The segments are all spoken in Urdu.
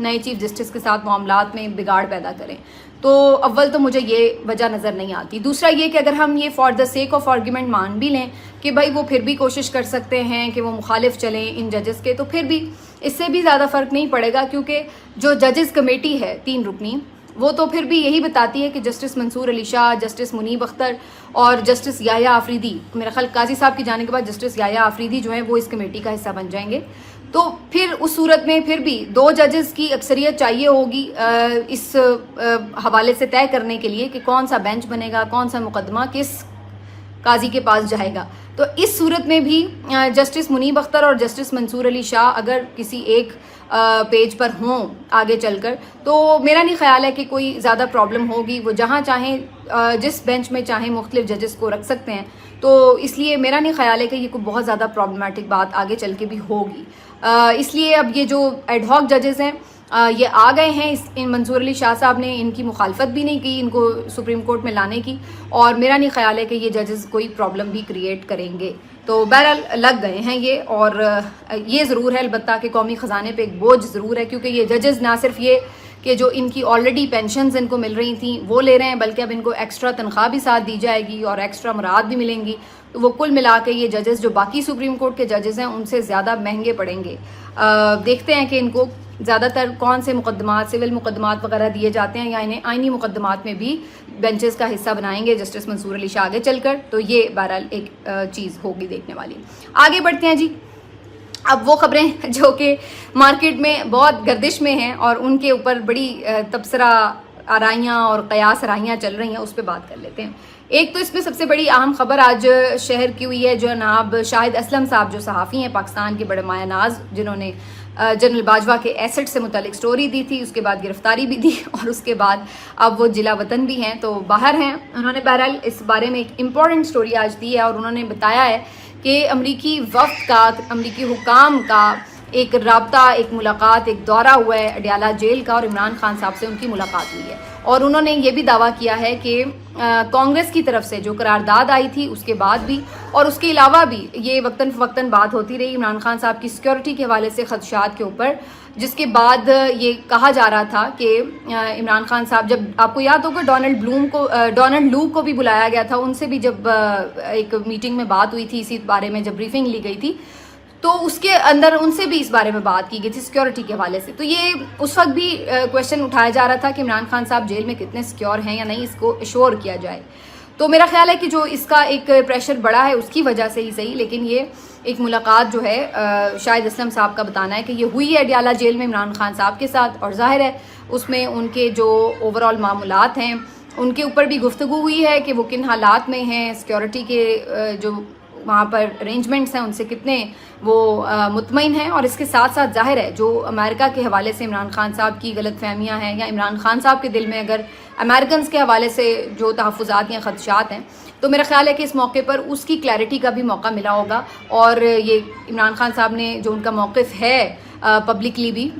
نئے چیف جسٹس کے ساتھ معاملات میں بگاڑ پیدا کریں. تو اول تو مجھے یہ وجہ نظر نہیں آتی. دوسرا یہ کہ اگر ہم یہ for the sake of argument مان بھی لیں کہ بھائی وہ پھر بھی کوشش کر سکتے ہیں کہ وہ مخالف چلیں ان ججز کے, تو پھر بھی اس سے بھی زیادہ فرق نہیں پڑے گا, کیونکہ جو ججز کمیٹی ہے 3 رکنی, وہ تو پھر بھی یہی بتاتی ہے کہ جسٹس منصور علی شاہ, جسٹس منیب اختر اور جسٹس یحییٰ آفریدی, میرا خیال قاضی صاحب کی جانے کے بعد جسٹس یحییٰ آفریدی جو ہیں وہ اس کمیٹی کا حصہ بن جائیں گے. تو پھر اس صورت میں پھر بھی 2 ججز کی اکثریت چاہیے ہوگی اس حوالے سے طے کرنے کے لیے کہ کون سا بینچ بنے گا, کون سا مقدمہ کس قاضی کے پاس جائے گا. تو اس صورت میں بھی جسٹس منیب اختر اور جسٹس منصور علی شاہ اگر کسی ایک پیج پر ہوں آگے چل کر, تو میرا نہیں خیال ہے کہ کوئی زیادہ پرابلم ہوگی. وہ جہاں چاہیں جس بینچ میں چاہیں مختلف ججز کو رکھ سکتے ہیں, تو اس لیے میرا نہیں خیال ہے کہ یہ کوئی بہت زیادہ پرابلمٹک بات آگے چل کے بھی ہوگی. اس لیے اب یہ جو ایڈ ہاک ججز ہیں یہ آ گئے ہیں, ان منصور علی شاہ صاحب نے ان کی مخالفت بھی نہیں کی ان کو سپریم کورٹ میں لانے کی, اور میرا نہیں خیال ہے کہ یہ ججز کوئی پرابلم بھی کریٹ کریں گے. تو بہرحال لگ گئے ہیں یہ, اور یہ ضرور ہے البتہ کہ قومی خزانے پہ ایک بوجھ ضرور ہے, کیونکہ یہ ججز نہ صرف یہ کہ جو ان کی آلریڈی پینشنز ان کو مل رہی تھیں وہ لے رہے ہیں, بلکہ اب ان کو ایکسٹرا تنخواہ بھی ساتھ دی جائے گی اور ایکسٹرا مراد بھی ملیں گی. تو وہ کل ملا کے یہ ججز جو باقی سپریم کورٹ کے ججز ہیں ان سے زیادہ مہنگے پڑیں گے. دیکھتے ہیں کہ ان کو زیادہ تر کون سے مقدمات, سول مقدمات وغیرہ دیے جاتے ہیں, یا انہیں آئینی مقدمات میں بھی بینچز کا حصہ بنائیں گے جسٹس منصور علی شاہ آگے چل کر. تو یہ بہرحال ایک چیز ہوگی دیکھنے والی. آگے بڑھتے ہیں جی. اب وہ خبریں جو کہ مارکیٹ میں بہت گردش میں ہیں اور ان کے اوپر بڑی تبصرہ آرائیاں اور قیاس آرائیاں چل رہی ہیں, اس پہ بات کر لیتے ہیں. ایک تو اس میں سب سے بڑی اہم خبر آج شہر کی ہوئی ہے, جناب شاہد اسلم صاحب جو صحافی ہیں پاکستان کے بڑے مایہ ناز, جنہوں نے جنرل باجوہ کے ایسٹ سے متعلق سٹوری دی تھی, اس کے بعد گرفتاری بھی دی اور اس کے بعد اب وہ جلا وطن بھی ہیں, تو باہر ہیں. انہوں نے بہرحال اس بارے میں ایک امپورٹنٹ سٹوری آج دی ہے, اور انہوں نے بتایا ہے کہ امریکی وفد کا, امریکی حکام کا ایک رابطہ, ایک ملاقات, ایک دورہ ہوا ہے اڈیالہ جیل کا, اور عمران خان صاحب سے ان کی ملاقات ہوئی ہے. اور انہوں نے یہ بھی دعویٰ کیا ہے کہ کانگریس کی طرف سے جو قرارداد آئی تھی اس کے بعد بھی, اور اس کے علاوہ بھی یہ وقتاً فوقتاً بات ہوتی رہی عمران خان صاحب کی سیکیورٹی کے حوالے سے خدشات کے اوپر, جس کے بعد یہ کہا جا رہا تھا کہ عمران خان صاحب, جب آپ کو یاد ہوگا ڈونلڈ لو کو بھی بلایا گیا تھا, ان سے بھی جب ایک میٹنگ میں بات ہوئی تھی اسی بارے میں, جب بریفنگ لی گئی تھی, تو اس کے اندر ان سے بھی اس بارے میں بات کی گئی تھی سیکیورٹی کے حوالے سے. تو یہ اس وقت بھی کویشچن اٹھایا جا رہا تھا کہ عمران خان صاحب جیل میں کتنے سیکیور ہیں یا نہیں, اس کو ایشور کیا جائے. تو میرا خیال ہے کہ جو اس کا ایک پریشر بڑا ہے اس کی وجہ سے ہی صحیح, لیکن یہ ایک ملاقات جو ہے شاہد اسلم صاحب کا بتانا ہے کہ یہ ہوئی ہے اڈیالہ جیل میں عمران خان صاحب کے ساتھ, اور ظاہر ہے اس میں ان کے جو اوور آل معاملات ہیں ان کے اوپر بھی گفتگو ہوئی ہے کہ وہ کن حالات میں ہیں, سیکیورٹی کے جو وہاں پر ارینجمنٹس ہیں ان سے کتنے وہ مطمئن ہیں. اور اس کے ساتھ ساتھ ظاہر ہے جو امریکہ کے حوالے سے عمران خان صاحب کی غلط فہمیاں ہیں, یا عمران خان صاحب کے دل میں اگر امریکنز کے حوالے سے جو تحفظات یا خدشات ہیں, تو میرا خیال ہے کہ اس موقع پر اس کی کلیئرٹی کا بھی موقع ملا ہوگا. اور یہ عمران خان صاحب نے جو ان کا موقف ہے پبلکلی بھی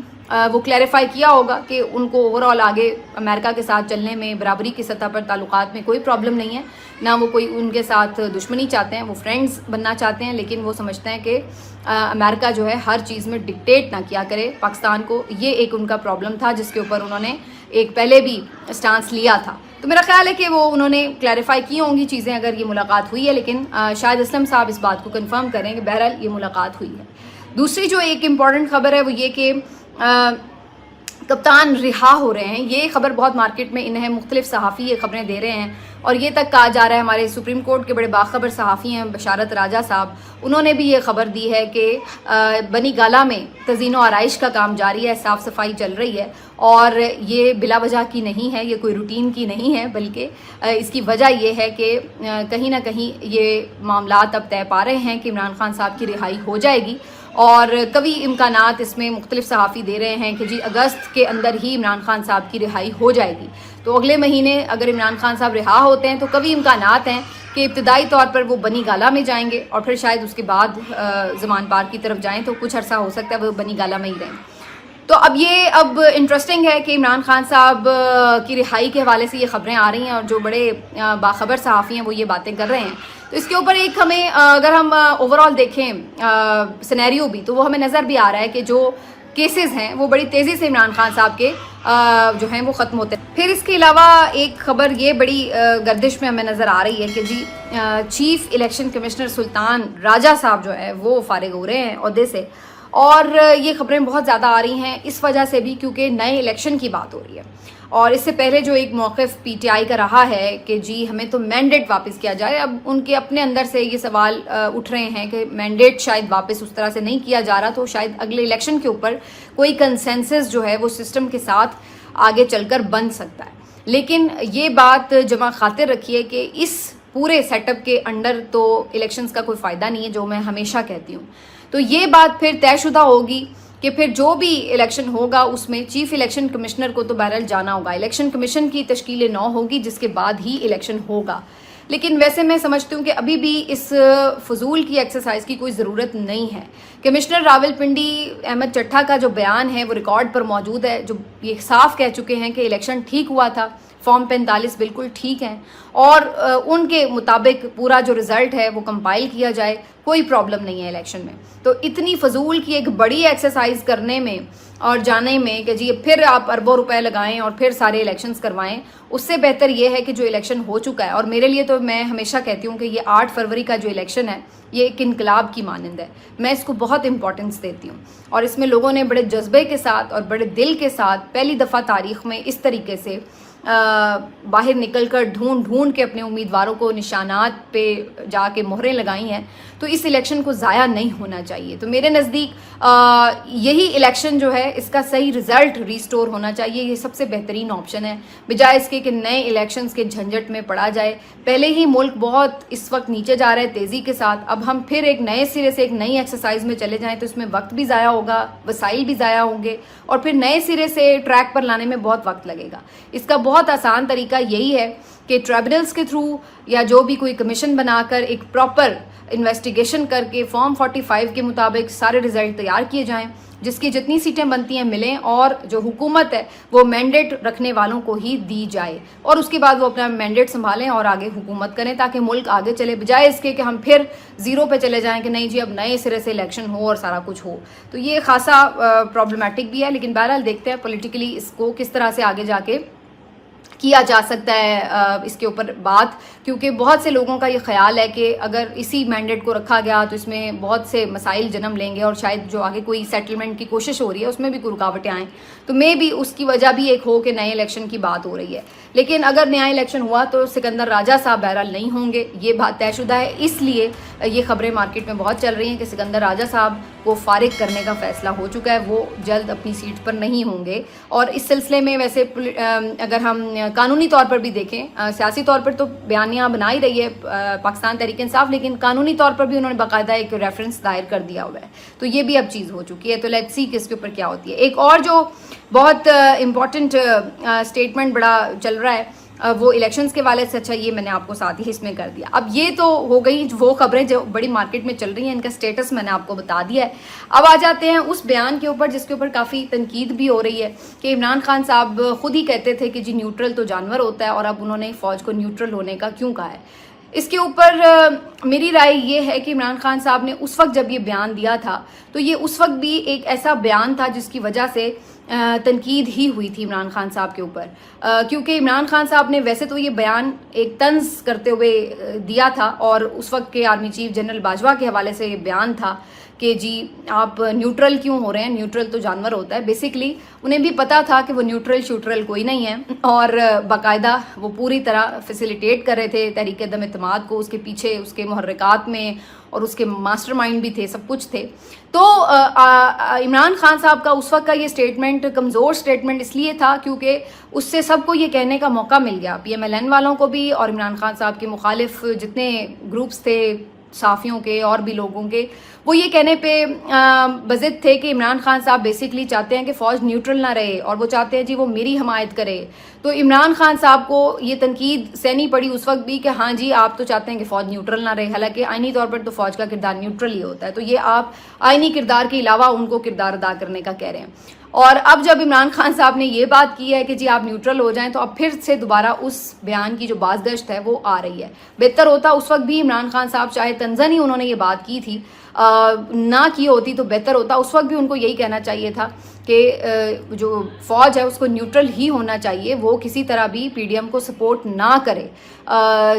وہ کلیریفائی کیا ہوگا کہ ان کو اوور آل آگے امریکہ کے ساتھ چلنے میں برابری کی سطح پر تعلقات میں کوئی پرابلم نہیں ہے, نہ وہ کوئی ان کے ساتھ دشمنی چاہتے ہیں, وہ فرینڈز بننا چاہتے ہیں, لیکن وہ سمجھتے ہیں کہ امریکہ جو ہے ہر چیز میں ڈکٹیٹ نہ کیا کرے پاکستان کو. یہ ایک ان کا پرابلم تھا جس کے اوپر انہوں نے ایک پہلے بھی سٹانس لیا تھا. تو میرا خیال ہے کہ وہ انہوں نے کلیریفائی کی ہوں گی چیزیں اگر یہ ملاقات ہوئی ہے, لیکن شاہد اسلم صاحب اس بات کو کنفرم کریں کہ بہرحال یہ ملاقات ہوئی ہے. دوسری جو ایک امپورٹنٹ خبر ہے وہ یہ کہ کپتان رہا ہو رہے ہیں. یہ خبر بہت مارکیٹ میں انہیں مختلف صحافی یہ خبریں دے رہے ہیں, اور یہ تک کہا جا رہا ہے ہمارے سپریم کورٹ کے بڑے باخبر صحافی ہیں بشارت راجہ صاحب, انہوں نے بھی یہ خبر دی ہے کہ بنی گالہ میں تزئین و آرائش کا کام جاری ہے, صاف صفائی چل رہی ہے, اور یہ بلا وجہ کی نہیں ہے, یہ کوئی روٹین کی نہیں ہے, بلکہ اس کی وجہ یہ ہے کہ کہیں نہ کہیں یہ معاملات اب طے پا رہے ہیں کہ عمران خان صاحب کی رہائی ہو جائے گی. اور کبھی امکانات اس میں مختلف صحافی دے رہے ہیں کہ جی اگست کے اندر ہی عمران خان صاحب کی رہائی ہو جائے گی. تو اگلے مہینے اگر عمران خان صاحب رہا ہوتے ہیں تو کبھی امکانات ہیں کہ ابتدائی طور پر وہ بنی گالہ میں جائیں گے, اور پھر شاید اس کے بعد زمان پارک کی طرف جائیں, تو کچھ عرصہ ہو سکتا ہے وہ بنی گالہ میں ہی رہیں. تو اب انٹرسٹنگ ہے کہ عمران خان صاحب کی رہائی کے حوالے سے یہ خبریں آ رہی ہیں, اور جو بڑے باخبر صحافی ہیں وہ یہ باتیں کر رہے ہیں. تو اس کے اوپر ایک ہمیں اگر ہم اوور آل دیکھیں سینیریو بھی, تو وہ ہمیں نظر بھی آ رہا ہے کہ جو کیسز ہیں وہ بڑی تیزی سے عمران خان صاحب کے جو ہیں وہ ختم ہوتے ہیں۔ پھر اس کے علاوہ ایک خبر یہ بڑی گردش میں ہمیں نظر آ رہی ہے کہ جی چیف الیکشن کمشنر سلطان راجہ صاحب جو ہے وہ فارغ ہو رہے ہیں عہدے سے، اور یہ خبریں بہت زیادہ آ رہی ہیں اس وجہ سے بھی کیونکہ نئے الیکشن کی بات ہو رہی ہے، اور اس سے پہلے جو ایک موقف پی ٹی آئی کا رہا ہے کہ جی ہمیں تو مینڈیٹ واپس کیا جائے، اب ان کے اپنے اندر سے یہ سوال اٹھ رہے ہیں کہ مینڈیٹ شاید واپس اس طرح سے نہیں کیا جا رہا، تو شاید اگلے الیکشن کے اوپر کوئی کنسنسس جو ہے وہ سسٹم کے ساتھ آگے چل کر بن سکتا ہے۔ لیکن یہ بات جمع خاطر رکھیے کہ اس پورے سیٹ اپ کے انڈر تو الیکشنز کا کوئی فائدہ نہیں ہے، جو میں ہمیشہ کہتی ہوں۔ تو یہ بات پھر طے شدہ ہوگی کہ پھر جو بھی الیکشن ہوگا اس میں چیف الیکشن کمشنر کو تو بہرحال جانا ہوگا، الیکشن کمیشن کی تشکیل نو ہوگی جس کے بعد ہی الیکشن ہوگا۔ لیکن ویسے میں سمجھتی ہوں کہ ابھی بھی اس فضول کی ایکسرسائز کی کوئی ضرورت نہیں ہے۔ کمشنر راولپنڈی احمد چٹھا کا جو بیان ہے وہ ریکارڈ پر موجود ہے، جو یہ صاف کہہ چکے ہیں کہ الیکشن ٹھیک ہوا تھا، فارم 45 بالکل ٹھیک ہیں، اور ان کے مطابق پورا جو رزلٹ ہے وہ کمپائل کیا جائے، کوئی پرابلم نہیں ہے الیکشن میں۔ تو اتنی فضول کی ایک بڑی ایکسرسائز کرنے میں اور جانے میں کہ جی پھر آپ اربوں روپے لگائیں اور پھر سارے الیکشنز کروائیں، اس سے بہتر یہ ہے کہ جو الیکشن ہو چکا ہے، اور میرے لیے تو میں ہمیشہ کہتی ہوں کہ یہ 8 فروری کا جو الیکشن ہے یہ ایک انقلاب کی مانند ہے، میں اس کو بہت امپورٹنس دیتی ہوں، اور اس میں لوگوں نے بڑے جذبے کے ساتھ اور بڑے دل کے ساتھ پہلی دفعہ تاریخ میں اس طریقے سے باہر نکل کر ڈھونڈ کے اپنے امیدواروں کو نشانات پہ جا کے مہریں لگائی ہیں، تو اس الیکشن کو ضائع نہیں ہونا چاہیے۔ تو میرے نزدیک یہی الیکشن جو ہے اس کا صحیح رزلٹ ریسٹور ہونا چاہیے، یہ سب سے بہترین آپشن ہے، بجائے اس کے کہ نئے الیکشنز کے جھنجٹ میں پڑا جائے۔ پہلے ہی ملک بہت اس وقت نیچے جا رہا ہے تیزی کے ساتھ، اب ہم پھر ایک نئے سرے سے ایک نئی ایکسرسائز میں چلے جائیں تو اس میں وقت بھی ضائع ہوگا، وسائل بھی ضائع ہوں گے، اور پھر نئے سرے سے ٹریک پر لانے میں بہت وقت لگے گا۔ اس کا بہت آسان طریقہ یہی ہے کہ ٹریبونلز کے تھرو یا جو بھی کوئی کمیشن بنا کر ایک پراپر انویسٹیگیشن کر کے فارم 45 کے مطابق سارے رزلٹ تیار کیے جائیں، جس کی جتنی سیٹیں بنتی ہیں ملیں، اور جو حکومت ہے وہ مینڈیٹ رکھنے والوں کو ہی دی جائے، اور اس کے بعد وہ اپنا مینڈیٹ سنبھالیں اور آگے حکومت کریں تاکہ ملک آگے چلے، بجائے اس کے کہ ہم پھر زیرو پہ چلے جائیں کہ نہیں جی اب نئے سرے سے الیکشن ہو اور سارا کچھ ہو۔ تو یہ خاصا پرابلمٹک بھی ہے، لیکن بہرحال دیکھتے ہیں پولیٹیکلی اس کو کس طرح سے آگے جا کے کیا جا سکتا ہے اس کے اوپر بات، کیونکہ بہت سے لوگوں کا یہ خیال ہے کہ اگر اسی مینڈیٹ کو رکھا گیا تو اس میں بہت سے مسائل جنم لیں گے، اور شاید جو آگے کوئی سیٹلمنٹ کی کوشش ہو رہی ہے اس میں بھی کوئی رکاوٹیں آئیں، تو میں بھی اس کی وجہ بھی ایک ہو کہ نئے الیکشن کی بات ہو رہی ہے۔ لیکن اگر نیا الیکشن ہوا تو سکندر راجہ صاحب بہرحال نہیں ہوں گے، یہ بات طے شدہ ہے، اس لیے یہ خبریں مارکیٹ میں بہت چل رہی ہیں کہ سکندر راجہ صاحب کو فارغ کرنے کا فیصلہ ہو چکا ہے، وہ جلد اپنی سیٹ پر نہیں ہوں گے۔ اور اس سلسلے میں ویسے اگر ہم قانونی طور پر بھی دیکھیں، سیاسی طور پر تو بیانیہ بنا ہی رہی ہے پاکستان تحریک انصاف، لیکن قانونی طور پر بھی انہوں نے باقاعدہ ایک ریفرنس دائر کر دیا ہوا ہے، تو یہ بھی اب چیز ہو چکی ہے۔ تو لیٹس سی کہ اس کے اوپر کیا ہوتی ہے۔ ایک اور جو بہت امپورٹنٹ اسٹیٹمنٹ بڑا چل رہا ہے وہ الیکشنز کے والے سے، اچھا یہ میں نے آپ کو ساتھ ہی اس میں کر دیا۔ اب یہ تو ہو گئی وہ خبریں جو بڑی مارکیٹ میں چل رہی ہیں، ان کا سٹیٹس میں نے آپ کو بتا دیا ہے۔ اب آ جاتے ہیں اس بیان کے اوپر جس کے اوپر کافی تنقید بھی ہو رہی ہے کہ عمران خان صاحب خود ہی کہتے تھے کہ جی نیوٹرل تو جانور ہوتا ہے، اور اب انہوں نے فوج کو نیوٹرل ہونے کا کیوں کہا ہے۔ اس کے اوپر میری رائے یہ ہے کہ عمران خان صاحب نے اس وقت جب یہ بیان دیا تھا تو یہ اس وقت بھی ایک ایسا بیان تھا جس کی وجہ سے تنقید ہی ہوئی تھی عمران خان صاحب کے اوپر، کیونکہ عمران خان صاحب نے ویسے تو یہ بیان ایک طنز کرتے ہوئے دیا تھا، اور اس وقت کے آرمی چیف جنرل باجوہ کے حوالے سے یہ بیان تھا کہ جی آپ نیوٹرل کیوں ہو رہے ہیں، نیوٹرل تو جانور ہوتا ہے۔ بیسکلی انہیں بھی پتا تھا کہ وہ نیوٹرل شوٹرل کوئی نہیں ہے، اور باقاعدہ وہ پوری طرح فیسیلیٹیٹ کر رہے تھے تحریک عدم اعتماد کو، اس کے پیچھے اس کے محرکات میں اور اس کے ماسٹر مائنڈ بھی تھے، سب کچھ تھے۔ تو عمران خان صاحب کا اس وقت کا یہ سٹیٹمنٹ کمزور سٹیٹمنٹ اس لیے تھا کیونکہ اس سے سب کو یہ کہنے کا موقع مل گیا، پی ایم ایل این والوں کو بھی اور عمران خان صاحب کے مخالف جتنے گروپس تھے صحافیوں کے اور بھی لوگوں کے، وہ یہ کہنے پہ بضد تھے کہ عمران خان صاحب بیسکلی چاہتے ہیں کہ فوج نیوٹرل نہ رہے، اور وہ چاہتے ہیں جی وہ میری حمایت کرے۔ تو عمران خان صاحب کو یہ تنقید سہنی پڑی اس وقت بھی کہ ہاں جی آپ تو چاہتے ہیں کہ فوج نیوٹرل نہ رہے، حالانکہ آئینی طور پر تو فوج کا کردار نیوٹرل ہی ہوتا ہے، تو یہ آپ آئینی کردار کے علاوہ ان کو کردار ادا کرنے کا کہہ رہے ہیں۔ اور اب جب عمران خان صاحب نے یہ بات کی ہے کہ جی آپ نیوٹرل ہو جائیں، تو اب پھر سے دوبارہ اس بیان کی جو بازگشت ہے وہ آ رہی ہے۔ بہتر ہوتا اس وقت بھی عمران خان صاحب چاہے تنزن ہی انہوں نے یہ بات کی تھی، نہ کی ہوتی تو بہتر ہوتا. اس وقت بھی ان کو یہی کہنا چاہیے تھا کہ جو فوج ہے اس کو نیوٹرل ہی ہونا چاہیے, وہ کسی طرح بھی پی ڈی ایم کو سپورٹ نہ کرے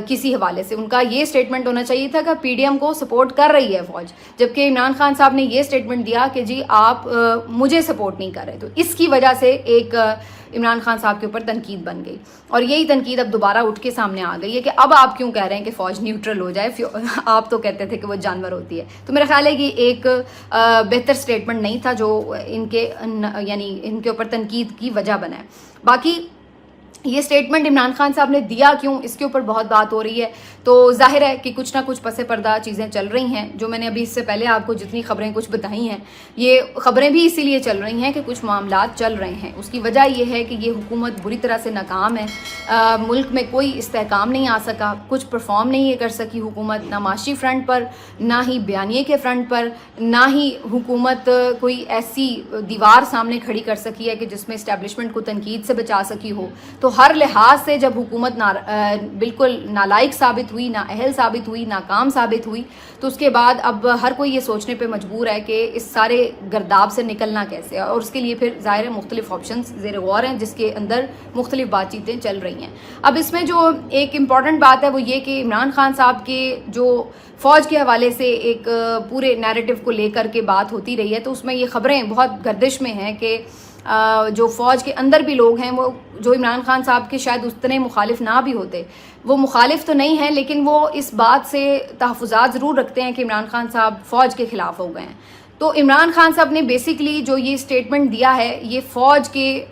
کسی حوالے سے. ان کا یہ اسٹیٹمنٹ ہونا چاہیے تھا کہ پی ڈی ایم کو سپورٹ کر رہی ہے فوج, جبکہ عمران خان صاحب نے یہ اسٹیٹمنٹ دیا کہ جی آپ مجھے سپورٹ نہیں کر رہے. تو اس کی وجہ سے ایک عمران خان صاحب کے اوپر تنقید بن گئی, اور یہی تنقید اب دوبارہ اٹھ کے سامنے آ گئی ہے کہ اب آپ کیوں کہہ رہے ہیں کہ فوج نیوٹرل ہو جائے, آپ تو کہتے تھے کہ وہ جانور ہوتی ہے. تو میرا خیال ہے کہ ایک بہتر اسٹیٹمنٹ نہیں تھا جو ان کے اوپر تنقید کی وجہ بنا ہے. باقی یہ اسٹیٹمنٹ عمران خان صاحب نے دیا کیوں, اس کے اوپر بہت بات ہو رہی ہے. تو ظاہر ہے کہ کچھ نہ کچھ پس پردہ چیزیں چل رہی ہیں. جو میں نے ابھی اس سے پہلے آپ کو جتنی خبریں کچھ بتائی ہیں, یہ خبریں بھی اسی لیے چل رہی ہیں کہ کچھ معاملات چل رہے ہیں. اس کی وجہ یہ ہے کہ یہ حکومت بری طرح سے ناکام ہے. ملک میں کوئی استحکام نہیں آ سکا, کچھ پرفارم نہیں کر سکی حکومت, نہ معاشی فرنٹ پر, نہ ہی بیانیے کے فرنٹ پر, نہ ہی حکومت کوئی ایسی دیوار سامنے کھڑی کر سکی ہے کہ جس میں اسٹیبلشمنٹ کو تنقید سے بچا سکی ہو. تو ہر لحاظ سے جب حکومت بالکل نالائق ثابت ہوئی, نااہل ثابت ہوئی, ناکام ثابت ہوئی, تو اس کے بعد اب ہر کوئی یہ سوچنے پہ مجبور ہے کہ اس سارے گرداب سے نکلنا کیسے ہے. اور اس کے لیے پھر ظاہر ہے مختلف آپشنز زیر غور ہیں جس کے اندر مختلف بات چیتیں چل رہی ہیں. اب اس میں جو ایک امپورٹنٹ بات ہے وہ یہ کہ عمران خان صاحب کے جو فوج کے حوالے سے ایک پورے نیریٹو کو لے کر کے بات ہوتی رہی ہے, تو اس میں یہ خبریں بہت گردش میں ہیں کہ جو فوج کے اندر بھی لوگ ہیں وہ جو عمران خان صاحب کے شاید اتنے مخالف نہ بھی ہوتے, وہ مخالف تو نہیں ہیں لیکن وہ اس بات سے تحفظات ضرور رکھتے ہیں کہ عمران خان صاحب فوج کے خلاف ہو گئے ہیں. تو عمران خان صاحب نے بیسکلی جو یہ اسٹیٹمنٹ دیا ہے یہ فوج کے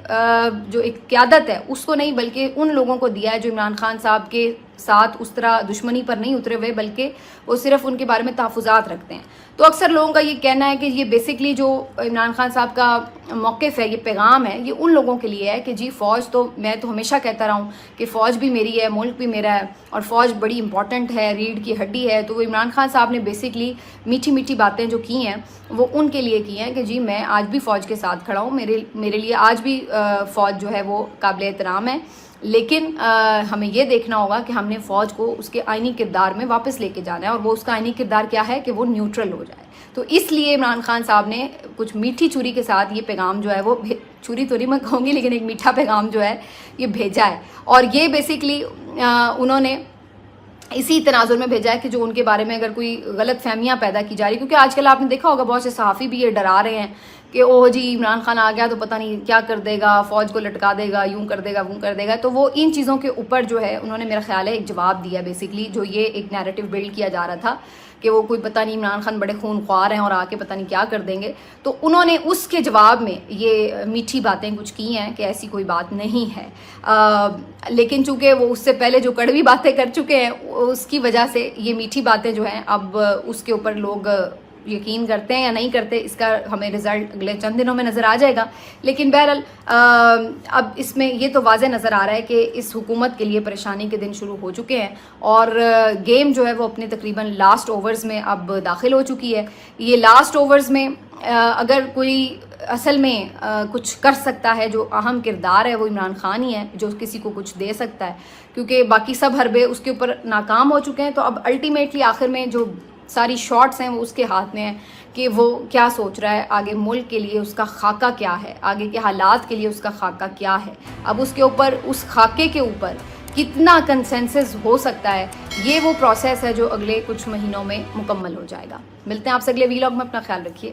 جو ایک قیادت ہے اس کو نہیں, بلکہ ان لوگوں کو دیا ہے جو عمران خان صاحب کے ساتھ اس طرح دشمنی پر نہیں اترے ہوئے, بلکہ وہ صرف ان کے بارے میں تحفظات رکھتے ہیں. تو اکثر لوگوں کا یہ کہنا ہے کہ یہ بیسکلی جو عمران خان صاحب کا موقف ہے, یہ پیغام ہے, یہ ان لوگوں کے لیے ہے کہ جی فوج تو, میں تو ہمیشہ کہتا رہا ہوں کہ فوج بھی میری ہے, ملک بھی میرا ہے, اور فوج بڑی امپورٹنٹ ہے, ریڑھ کی ہڈی ہے. تو وہ عمران خان صاحب نے بیسکلی میٹھی میٹھی باتیں جو کی ہیں وہ ان کے لیے کی ہیں کہ جی میں آج بھی فوج کے ساتھ کھڑا ہوں, میرے لیے آج بھی فوج جو ہے وہ قابل احترام ہے, لیکن ہمیں یہ دیکھنا ہوگا کہ ہم نے فوج کو اس کے آئینی کردار میں واپس لے کے جانا ہے, اور وہ اس کا آئینی کردار کیا ہے کہ وہ نیوٹرل ہو جائے. تو اس لیے عمران خان صاحب نے کچھ میٹھی چھری کے ساتھ یہ پیغام جو ہے وہ, چھری تو نہیں میں کہوں گی لیکن ایک میٹھا پیغام جو ہے یہ بھیجا ہے. اور یہ بیسکلی انہوں نے اسی تناظر میں بھیجا ہے کہ جو ان کے بارے میں اگر کوئی غلط فہمیاں پیدا کی جا رہی, کیونکہ آج کل آپ نے دیکھا ہوگا بہت سے صحافی بھی یہ ڈرا رہے ہیں کہ اوہ جی عمران خان آ گیا تو پتہ نہیں کیا کر دے گا, فوج کو لٹکا دے گا, یوں کر دے گا, وہ کر دے گا. تو وہ ان چیزوں کے اوپر جو ہے انہوں نے میرا خیال ہے ایک جواب دیا بیسکلی, جو یہ ایک نیریٹو بلڈ کیا جا رہا تھا کہ وہ کوئی پتہ نہیں عمران خان بڑے خون خوار ہیں اور آ کے پتہ نہیں کیا کر دیں گے. تو انہوں نے اس کے جواب میں یہ میٹھی باتیں کچھ کی ہیں کہ ایسی کوئی بات نہیں ہے, لیکن چونکہ وہ اس سے پہلے جو کڑوی باتیں کر چکے ہیں اس کی وجہ سے یہ میٹھی باتیں جو ہیں اب اس کے اوپر لوگ یقین کرتے ہیں یا نہیں کرتے, اس کا ہمیں رزلٹ اگلے چند دنوں میں نظر آ جائے گا. لیکن بہرحال اب اس میں یہ تو واضح نظر آ رہا ہے کہ اس حکومت کے لیے پریشانی کے دن شروع ہو چکے ہیں, اور گیم جو ہے وہ اپنے تقریباً لاسٹ اوورز میں اب داخل ہو چکی ہے. یہ لاسٹ اوورز میں اگر کوئی اصل میں کچھ کر سکتا ہے, جو اہم کردار ہے وہ عمران خان ہی ہے جو کسی کو کچھ دے سکتا ہے, کیونکہ باقی سب حربے اس کے اوپر ناکام ہو چکے ہیں. تو اب الٹیمیٹلی آخر میں جو ساری شارٹس ہیں وہ اس کے ہاتھ میں ہیں کہ وہ کیا سوچ رہا ہے, آگے ملک کے لیے اس کا خاکہ کیا ہے, آگے کے حالات کے لیے اس کا خاکہ کیا ہے. اب اس کے اوپر, اس خاکے کے اوپر کتنا کنسنسس ہو سکتا ہے, یہ وہ پروسیس ہے جو اگلے کچھ مہینوں میں مکمل ہو جائے گا. ملتے ہیں آپ سے اگلے ویلاگ میں, اپنا خیال رکھیے.